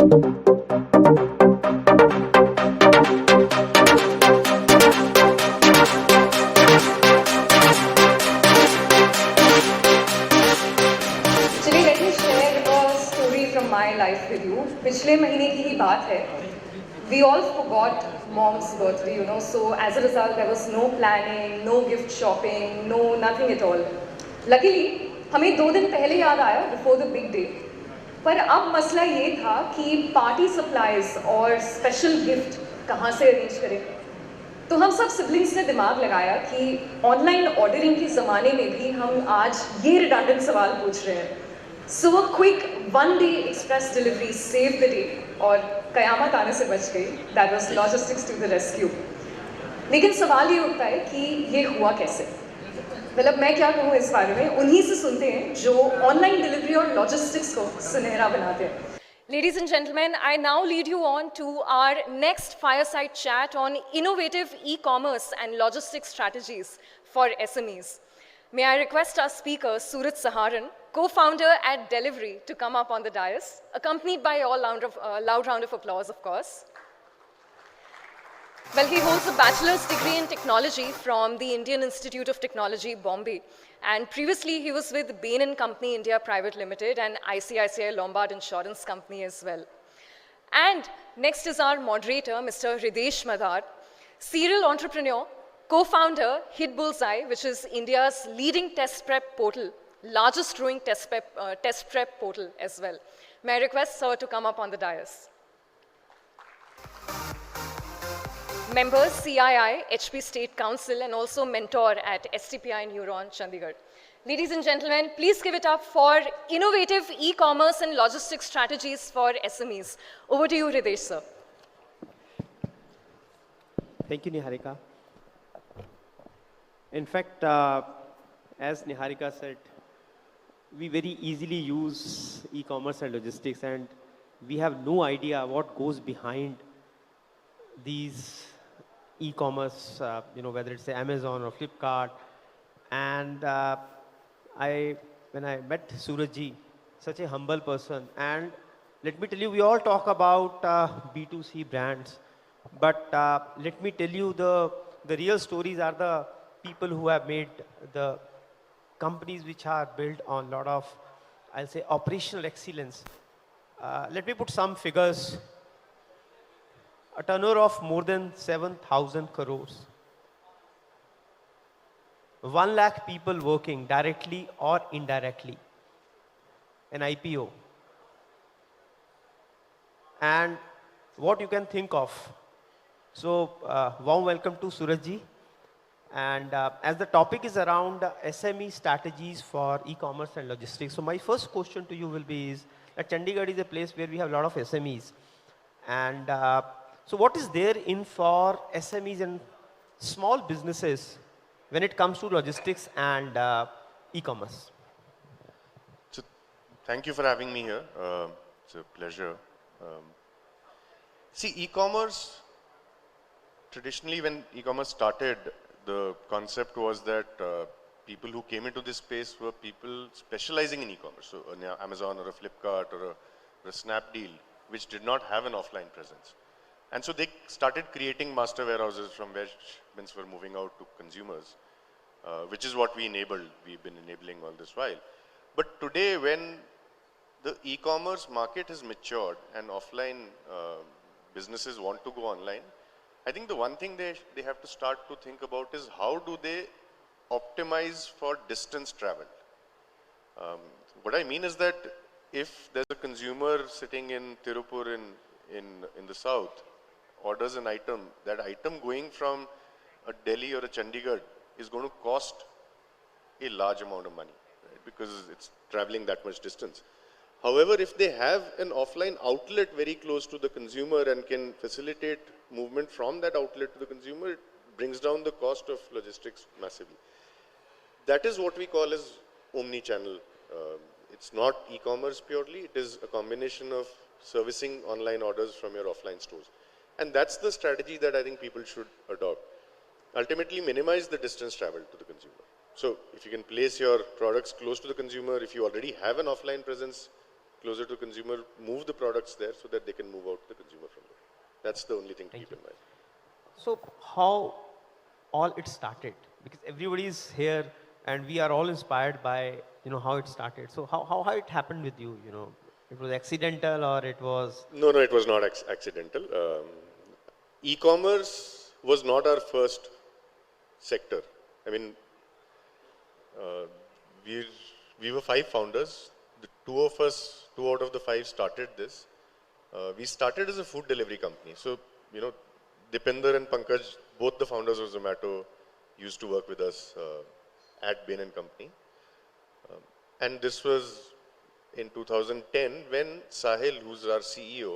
चलिए, let me share a story from my life with you. पिछले महीने की ही बात है. We all forgot mom's birthday, you know. So as a result, there was no planning, no gift shopping, no nothing at all. Luckily, हमें 2 दिन पहले याद आया before the big day. पर अब मसला ये था कि पार्टी सप्लाईज और स्पेशल गिफ्ट कहाँ से अरेंज करें. तो हम सब सिबलिंग्स ने दिमाग लगाया कि ऑनलाइन ऑर्डरिंग के ज़माने में भी हम आज ये रिडंडेंट सवाल पूछ रहे हैं. So a quick 1 day express delivery save the day और कयामत आने से बच गई. That was logistics to the rescue. लेकिन सवाल ये उठता है कि ये हुआ कैसे. मतलब मैं क्या कहूँ इस बारे में, उन्हीं से सुनते हैं जो ऑनलाइन डिलीवरी और लॉजिस्टिक्स को सुनहरा बनाते हैं. Ladies and gentlemen, I now lead you on to our next fireside chat on innovative e-commerce and logistics strategies for SMEs. May I request our speaker, Suraj Saharan, co-founder at Delhivery, to come up on the dais, accompanied by a loud round of applause, of course. Well, he holds a bachelor's degree in technology from the Indian Institute of Technology, Bombay. And previously, he was with Bain & Company India Private Limited and ICICI Lombard Insurance Company as well. And next is our moderator, Mr. Hirdesh Madan, serial entrepreneur, co-founder Hitbullseye, which is India's leading test prep portal, largest growing test prep portal as well. May I request sir to come up on the dais. Members CII, HP State Council, and also mentor at STPI Neuron, Chandigarh. Ladies and gentlemen, please give it up for innovative e-commerce and logistics strategies for SMEs. Over to you, Hirdesh, sir. Thank you, Niharika. In fact, as Niharika said, we very easily use e-commerce and logistics, and we have no idea what goes behind these e-commerce, whether it's Amazon or Flipkart. And when I met Surajji, such a humble person, and let me tell you, we all talk about B2C brands, but let me tell you, the real stories are the people who have made the companies which are built on a lot of, I'll say, operational excellence. Let me put some figures. A turnover of more than 7,000 crores. 1 lakh people working directly or indirectly. An IPO. And what you can think of. So, warm welcome to Surajji. And as the topic is around SME strategies for e-commerce and logistics. So my first question to you will be is that Chandigarh is a place where we have a lot of SMEs. And so what is there in for SMEs and small businesses when it comes to logistics and e-commerce? So, thank you for having me here. It's a pleasure. See, e-commerce, traditionally when e-commerce started, the concept was that people who came into this space were people specializing in e-commerce. So an Amazon or a Flipkart or a Snapdeal, which did not have an offline presence. And so they started creating master warehouses from which goods were moving out to consumers, which is what we enabled. We've been enabling all this while. But today, when the e-commerce market has matured and offline businesses want to go online, I think the one thing they have to start to think about is how do they optimize for distance traveled. What I mean is that if there's a consumer sitting in Tirupur in the south, orders an item, that item going from a Delhi or a Chandigarh is going to cost a large amount of money, right? Because it's traveling that much distance. However, if they have an offline outlet very close to the consumer and can facilitate movement from that outlet to the consumer, it brings down the cost of logistics massively. That is what we call as omni-channel. It's not e-commerce purely, it is a combination of servicing online orders from your offline stores. And that's the strategy that I think people should adopt. Ultimately, minimize the distance traveled to the consumer. So if you can place your products close to the consumer, if you already have an offline presence closer to consumer, move the products there so that they can move out to the consumer from there. That's the only thing to keep in mind. So how all it started? Because everybody is here and we are all inspired by, how it started. So how it happened with you, It was accidental or it was... No, it was not accidental. E-commerce was not our first sector. I mean, we were 5 founders. The two out of the 5 started this. We started as a food delivery company. So, Dipinder and Pankaj, both the founders of Zomato, used to work with us at Bain & Company. And this was in 2010 when Sahil, who's our CEO,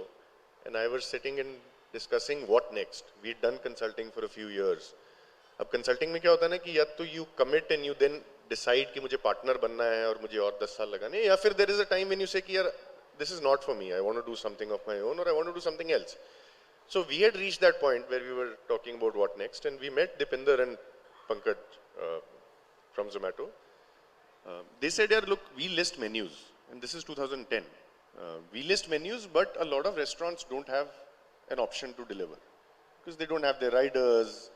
and I were sitting and discussing what next. We'd done consulting for a few years. अब consulting में क्या होता है ना कि या तो you commit and you then decide कि मुझे partner बनना है और मुझे और 10 साल लगाने, या फिर there is a time when you say कि यार this is not for me, I want to do something of my own or I want to do something else. So we had reached that point where we were talking about what next, and we met Dipinder and Pankaj from Zomato. They said, "Yaar, look, we list menus," and this is 2010. We list menus, but a lot of restaurants don't have an option to deliver because they don't have their riders.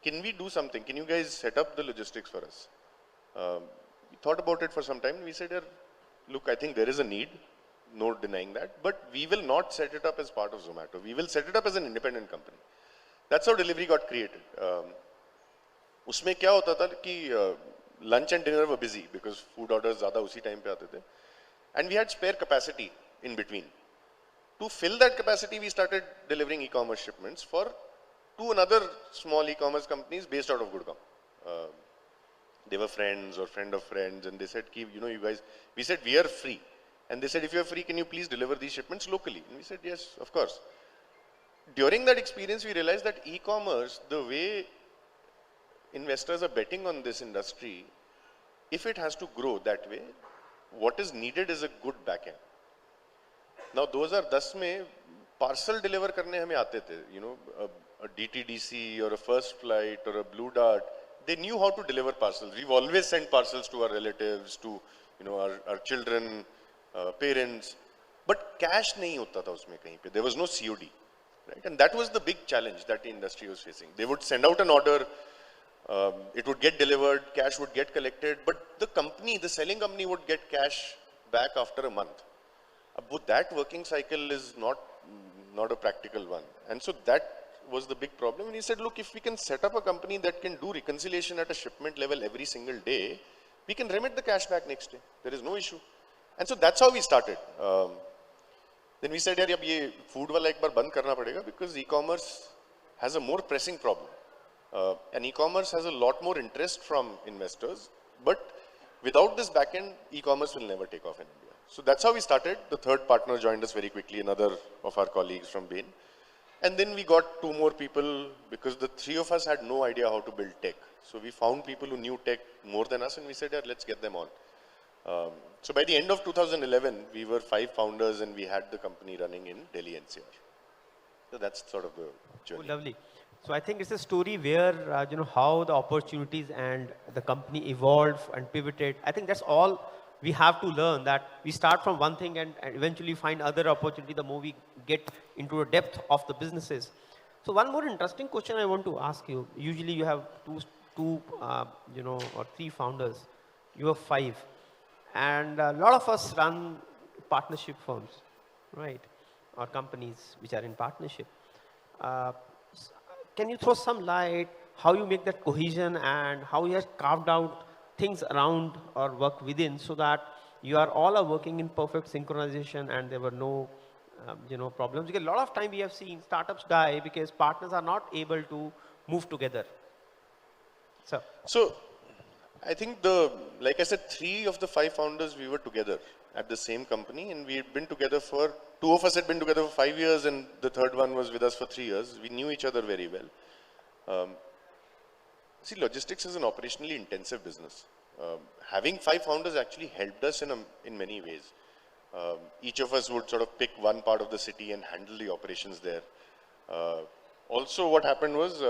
Can we do something? Can you guys set up the logistics for us? We thought about it for some time. We said, "Look, I think there is a need. No denying that, but we will not set it up as part of Zomato. We will set it up as an independent company." That's how delivery got created. उसमें क्या होता था कि lunch and dinner were busy because food orders ज़्यादा उसी time पे आते थे, and we had spare capacity in between. To fill that capacity, we started delivering e-commerce shipments for 2 another small e-commerce companies based out of Gurgaon. They were friends or friend of friends, and they said, you guys, we said we are free. And they said, if you are free, can you please deliver these shipments locally? And we said, yes, of course. During that experience, we realized that e-commerce, the way investors are betting on this industry, if it has to grow that way, what is needed is a good backend. Now, 2010 में parcel deliver करने हमें आते थे, a DTDC or a First Flight or a Blue Dart. They knew how to deliver parcels. We've always sent parcels to our relatives, to our children, parents, but cash नहीं होता था उसमें कहीं पे. There was no COD, right? And that was the big challenge that the industry was facing. They would send out an order, it would get delivered, cash would get collected, but the selling company would get cash back after a month. But that working cycle is not a practical one. And so that was the big problem. And he said, look, if we can set up a company that can do reconciliation at a shipment level every single day, we can remit the cash back next day. There is no issue. And so that's how we started. Then we said, yaar, ye food wala ek baar band karna padega because e-commerce has a more pressing problem. And e-commerce has a lot more interest from investors, but without this backend, e-commerce will never take off in India. So that's how we started. The third partner joined us very quickly, another of our colleagues from Bain. And then we got 2 more people because the 3 of us had no idea how to build tech. So we found people who knew tech more than us and we said, let's get them on. So by the end of 2011, we were 5 founders and we had the company running in Delhi NCR. So that's sort of the journey. Oh, lovely. So I think it's a story where, how the opportunities and the company evolved and pivoted. I think that's all we have to learn, that we start from one thing and eventually find other opportunity the more we get into the depth of the businesses. So one more interesting question I want to ask you. Usually you have two or 3 founders. You have 5. And a lot of us run partnership firms, right? Or companies which are in partnership. Can you throw some light how you make that cohesion and how you have carved out things around or work within so that you are all working in perfect synchronization and there were no problems? Because a lot of time we have seen startups die because partners are not able to move together. So I think like I said, 3 of the 5 founders, we were together at the same company, and we had been together 2 of us had been together for 5 years, and the third one was with us for 3 years. We knew each other very well. See, logistics is an operationally intensive business. Having 5 founders actually helped us in many ways. Each of us would sort of pick one part of the city and handle the operations there. Also, what happened was,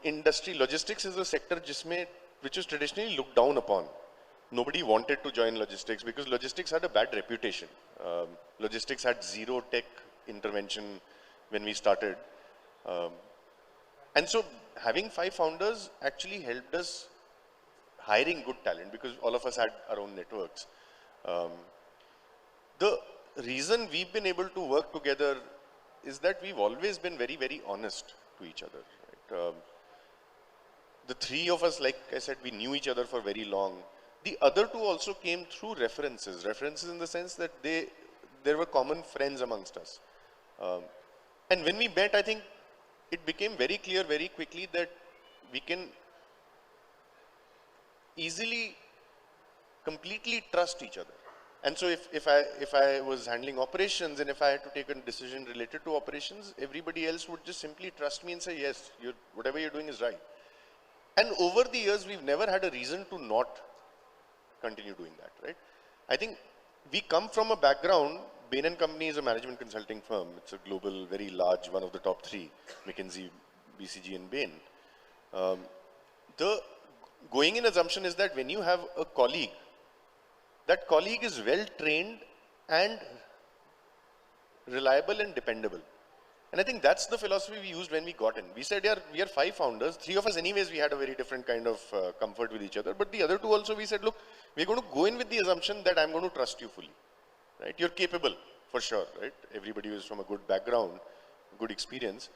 industry logistics is a sector which is traditionally looked down upon. nobody wanted to join logistics because logistics had a bad reputation. Logistics had zero tech intervention when we started. Um, and so having 5 founders actually helped us hiring good talent because all of us had our own networks. Um, the reason we've been able to work together is that we've always been very, very honest to each other. Right? The 3 of us, like I said, we knew each other for very long. The other 2 also came through references in the sense that there were common friends amongst us. And when we met, I think it became very clear very quickly that we can easily, completely trust each other. And so if I was handling operations and if I had to take a decision related to operations, everybody else would just simply trust me and say, yes, whatever you're doing is right. And over the years, we've never had a reason to not continue doing that, right? I think we come from a background. Bain & Company is a management consulting firm. It's a global, very large, one of the top 3, McKinsey, BCG and Bain. The going in assumption is that when you have a colleague, that colleague is well trained and reliable and dependable. And I think that's the philosophy we used when we got in. We said, yeah, we are 5 founders. 3 of us anyways, we had a very different kind of comfort with each other. But the other 2 also, we said, look, we're going to go in with the assumption that I'm going to trust you fully. Right? You're capable, for sure, right? Everybody is from a good background, good experience.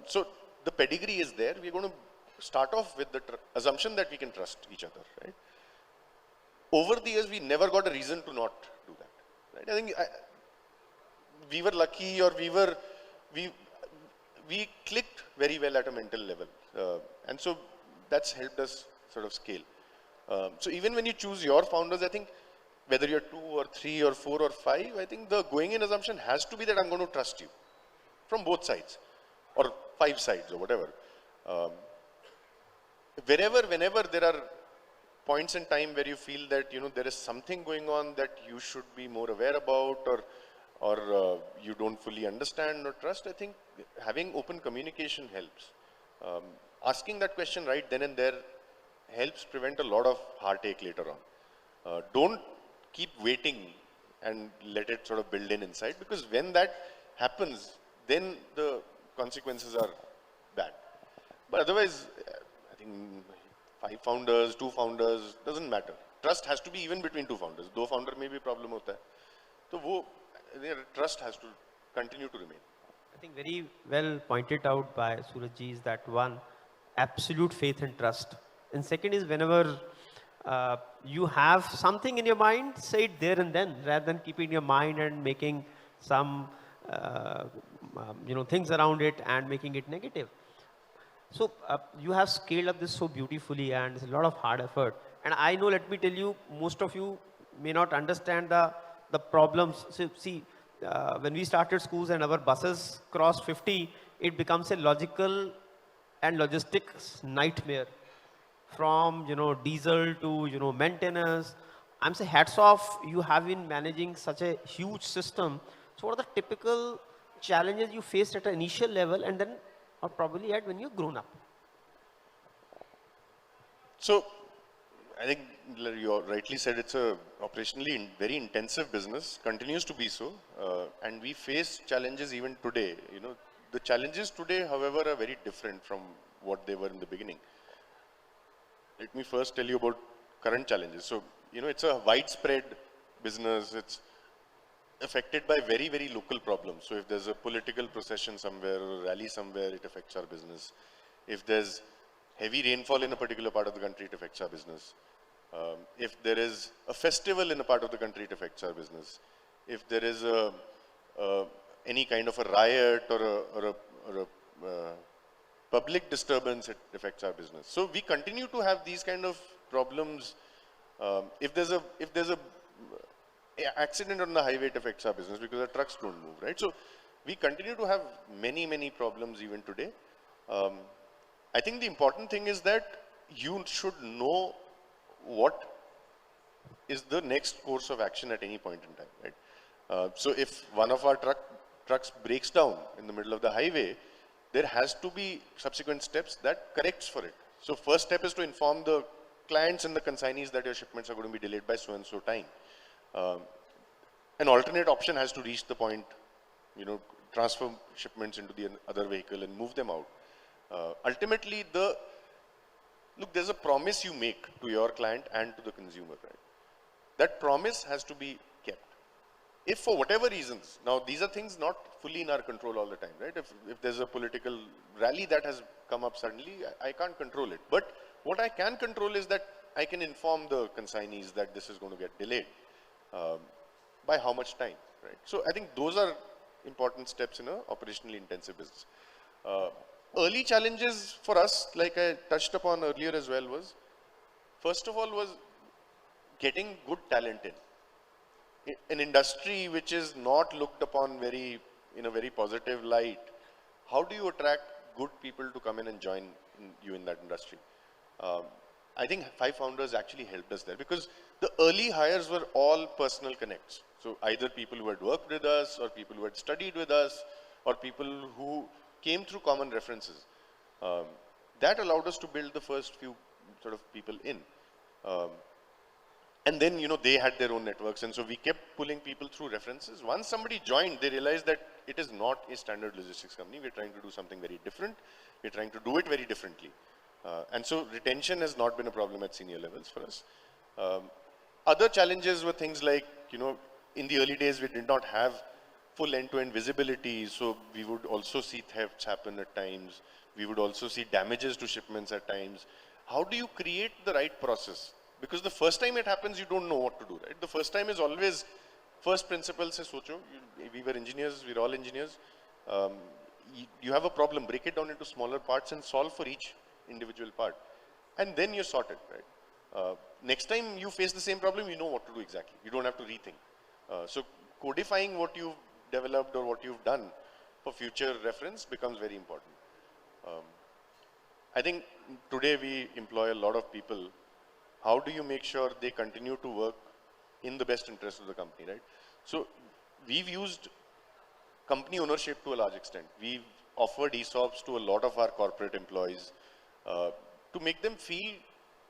So the pedigree is there. We're going to start off with the assumption that we can trust each other, right? Over the years, we never got a reason to not do that, right? I think we were lucky, or we clicked very well at a mental level. And so that's helped us sort of scale. So even when you choose your founders, I think whether you're 2 or 3 or 4 or 5, I think the going in assumption has to be that I'm going to trust you from both sides or 5 sides or whatever. Whenever there are points in time where you feel that, there is something going on that you should be more aware about, or you don't fully understand or trust, I think having open communication helps. Asking that question right then and there helps prevent a lot of heartache later on. Don't keep waiting and let it sort of build in inside, because when that happens, then the consequences are bad. But otherwise, I think 5 founders, 2 founders, doesn't matter. Trust has to be even between 2 founders. 2 founder में भी problem होता है. तो trust has to continue to remain. I think very well pointed out by Suraj ji is that one, absolute faith and trust. And second is whenever you have something in your mind, say it there and then, rather than keeping in your mind and making some things around it and making it negative. So you have scaled up this so beautifully, and it's a lot of hard effort. And I know, let me tell you, most of you may not understand the problems. So see, when we started schools and our buses crossed 50, it becomes a logical and logistics nightmare. From diesel to maintenance. I'm saying hats off. You have been managing such a huge system. So what are the typical challenges you faced at an initial level, and then or probably at when you've grown up? So I think you rightly said it's a operationally very intensive business, continues to be so, and we face challenges even today. The challenges today, however, are very different from what they were in the beginning. Let me first tell you about current challenges. So, it's a widespread business. It's affected by very, very local problems. So if there's a political procession somewhere or a rally somewhere, it affects our business. If there's heavy rainfall in a particular part of the country, it affects our business. If there is a festival in a part of the country, it affects our business. If there is any kind of a riot or a public disturbance, it affects our business. So we continue to have these kind of problems. If there's a accident on the highway, it affects our business because our trucks don't move, right? So we continue to have many, many problems even today. I think the important thing is that you should know what is the next course of action at any point in time, right? So if one of our trucks breaks down in the middle of the highway, there has to be subsequent steps that corrects for it. So first step is to inform the clients and the consignees that your shipments are going to be delayed by so and so time. An alternate option has to reach the point, transfer shipments into the other vehicle and move them out. Ultimately, there's a promise you make to your client and to the consumer, right? That promise has to be kept. If for whatever reasons, now these are things not fully in our control all the time, right? If there's a political rally that has come up suddenly, I can't control it. But what I can control is that I can inform the consignees that this is going to get delayed. By how much time, right? So I think those are important steps in a operationally intensive business. Early challenges for us, like I touched upon earlier as well, was first of all was getting good talent in. An industry which is not looked upon in a very positive light, how do you attract good people to come in and join you in that industry? I think 5 Founders actually helped us there, because the early hires were all personal connects. So either people who had worked with us, or people who had studied with us, or people who came through common references. That allowed us to build the first few sort of people in. And then, they had their own networks. And so we kept pulling people through references. Once somebody joined, they realized that it is not a standard logistics company. We're trying to do something very different. We're trying to do it very differently. And so retention has not been a problem at senior levels for us. Other challenges were things like, in the early days, we did not have full end-to-end visibility. So we would also see thefts happen at times. We would also see damages to shipments at times. How do you create the right process? Because the first time it happens, you don't know what to do, right? The first time is always first principles se socho. We were engineers, we're all engineers. You have a problem, break it down into smaller parts and solve for each individual part. And then you sort it, right? Next time you face the same problem, you know what to do exactly. You don't have to rethink. So codifying what you've developed or what you've done for future reference becomes very important. I think today we employ a lot of people. How do you make sure they continue to work in the best interest of the company, right? So we've used company ownership to a large extent. We've offered ESOPs to a lot of our corporate employees to make them feel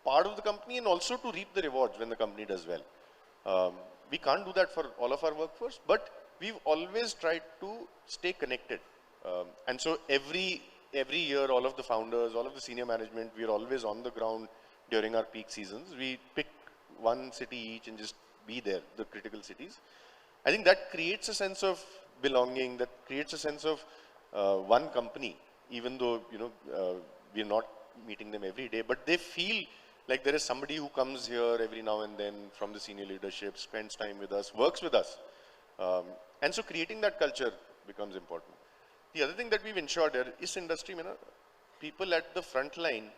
part of the company and also to reap the rewards when the company does well. We can't do that for all of our workforce, but we've always tried to stay connected. And so every year, all of the founders, all of the senior management, we're always on the ground during our peak seasons. We pick one city each and just be there, the critical cities. I think that creates a sense of belonging, that creates a sense of one company, even though, we're not meeting them every day, but they feel like there is somebody who comes here every now and then from the senior leadership, spends time with us, works with us. And so creating that culture becomes important. The other thing that we've ensured here is industry, people at the front line,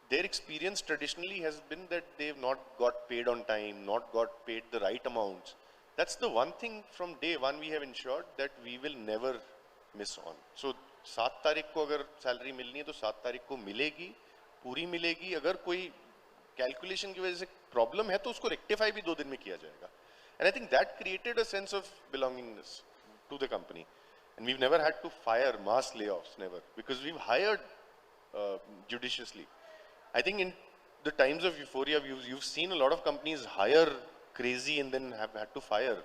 their experience traditionally has been that they've not got paid on time, not got paid the right amounts. That's the one thing from day one we have ensured that we will never miss on. So 7 तारीख को अगर salary मिलनी है तो 7 तारीख को मिलेगी, पूरी मिलेगी. अगर कोई कैलकुलेशन की वजह से प्रॉब्लम है तो उसको रेक्टिफाई भी 2 दिन में किया जाएगा. And I think that created a sense of belongingness to the company. And we've never had to fire mass layoffs, never, because we've hired judiciously. I think in the times of euphoria, you've seen a lot of companies hire crazy and then have had to fire.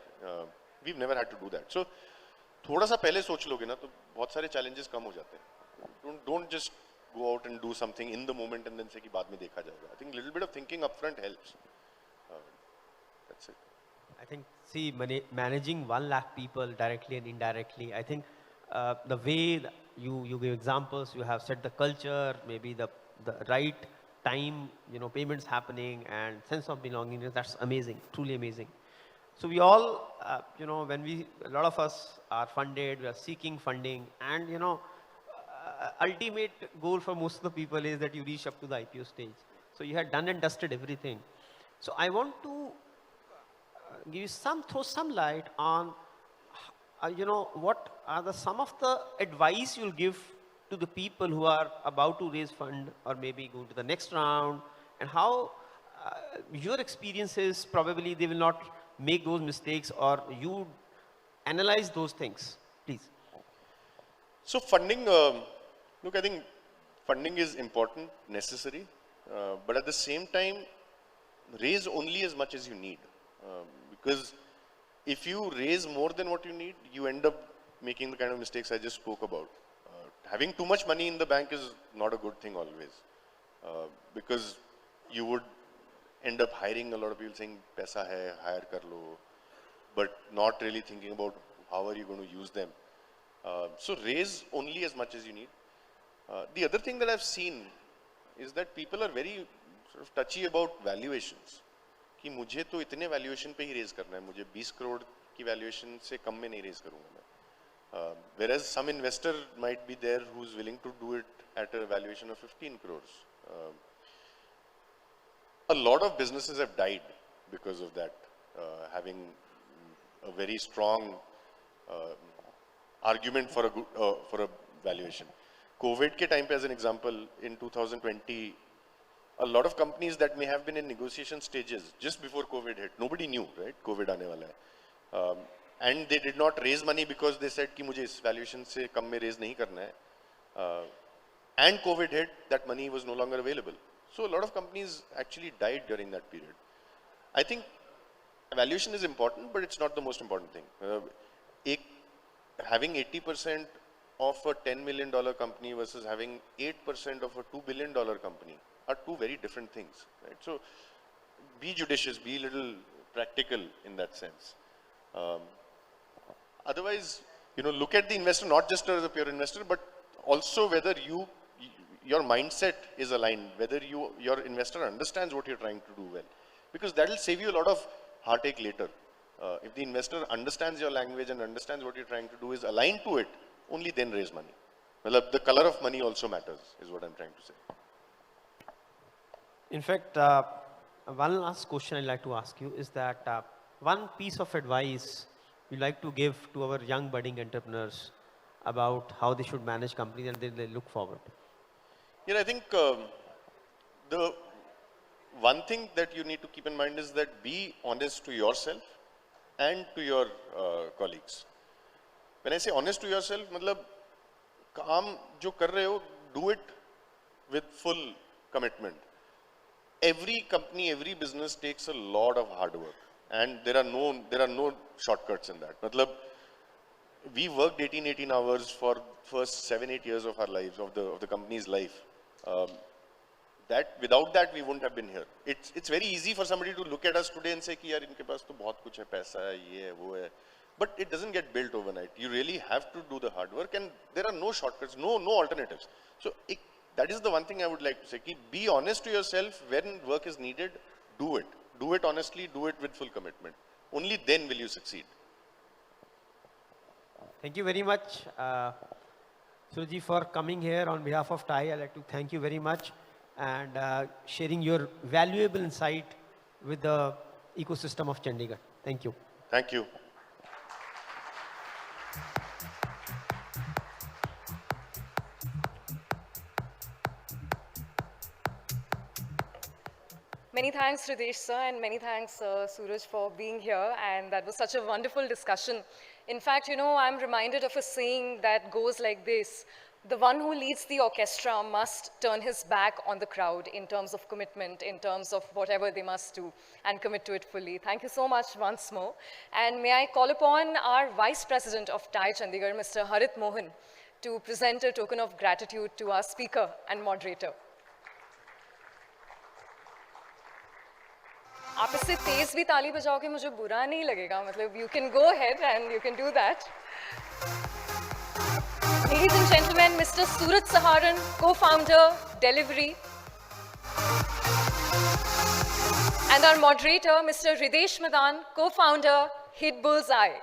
We've never had to do that. So, थोड़ा सा पहले सोच लोगे ना तो बहुत सारे challenges कम हो जाते हैं. Don't just go out and do something in the moment and then say कि बाद में देखा जाएगा. I think a little bit of thinking upfront helps. That's it. I think, see, managing 1 lakh people directly and indirectly, I think the way that you give examples, you have set the culture, maybe the right time, payments happening and sense of belongingness, that's amazing, truly amazing. So we all, when a lot of us are funded, we are seeking funding, and, ultimate goal for most of the people is that you reach up to the IPO stage. So you had done and dusted everything. So I want to give you throw some light on, what are some of the advice you'll give to the people who are about to raise fund or maybe go to the next round, and how your experiences, probably they will not make those mistakes, or you analyze those things, please. So funding, look, I think funding is important, necessary. but at the same time, raise only as much as you need. Because if you raise more than what you need, you end up making the kind of mistakes I just spoke about. Having too much money in the bank is not a good thing always. Because you would end up hiring a lot of people saying, "Paisa hai, hire kar lo," but not really thinking about how are you going to use them. So raise only as much as you need. The other thing that I've seen is that people are very sort of touchy about valuations. कि मुझे तो इतने valuation पे ही raise करना है, मुझे 20 करोड़ की valuation से कम में नहीं raise करूँगा मैं. Whereas some investor might be there who's willing to do it at a valuation of 15 crores. A lot of businesses have died because of that, having a very strong argument for a valuation. COVID ke time pe, as an example, in 2020, a lot of companies that may have been in negotiation stages just before COVID hit, nobody knew, right? COVID aane wala hai. And they did not raise money because they said कि मुझे इस valuation से कम में raise नहीं करना है. And COVID hit, that money was no longer available. So a lot of companies actually died during that period. I think valuation is important, but it's not the most important thing. Having 80% of a $10 million company versus having 8% of a $2 billion company are two very different things, right? So be judicious, be a little practical in that sense. Otherwise, look at the investor not just as a pure investor, but also whether your mindset is aligned, whether your investor understands what you're trying to do well, because that will save you a lot of heartache later. If the investor understands your language and understands what you're trying to do, is aligned to it, only then raise money. Well, the color of money also matters, is what I'm trying to say. In fact, one last question I'd like to ask you is that one piece of advice you'd like to give to our young budding entrepreneurs about how they should manage companies and they look forward. I think the one thing that you need to keep in mind is that be honest to yourself and to your colleagues. When I say honest to yourself, matlab kaam jo kar rahe ho, do it with full commitment. Every company, every business takes a lot of hard work, and there are no shortcuts in that. Matlab, we worked 18 hours for first 7-8 years of our lives, of the company's life. Without that we wouldn't have been here. It's very easy for somebody to look at us today and say कि यार इनके पास तो बहुत कुछ है, पैसा है, ये है, वो है. But it doesn't get built overnight. You really have to do the hard work, and there are no shortcuts, no alternatives. So that is the one thing I would like to say. Ki be honest to yourself when work is needed. Do it. Do it honestly. Do it with full commitment. Only then will you succeed. Thank you very much, Suraj, for coming here on behalf of TIE. I'd like to thank you very much and sharing your valuable insight with the ecosystem of Chandigarh. Thank you. Thank you. Many thanks, Hirdesh sir, and many thanks, Suraj, for being here. And that was such a wonderful discussion. In fact, I'm reminded of a saying that goes like this: the one who leads the orchestra must turn his back on the crowd in terms of commitment, in terms of whatever they must do, and commit to it fully. Thank you so much once more. And may I call upon our Vice President of TIE Chandigarh, Mr. Harit Mohan, to present a token of gratitude to our speaker and moderator. आप इससे तेज भी ताली बजाओगे मुझे बुरा नहीं लगेगा, मतलब you can go ahead and you can do that. Ladies and gentlemen, Mr. Suraj Saharan, co-founder, Delhivery. And our moderator, Mr. Hirdesh Madan, co-founder, Hitbullseye.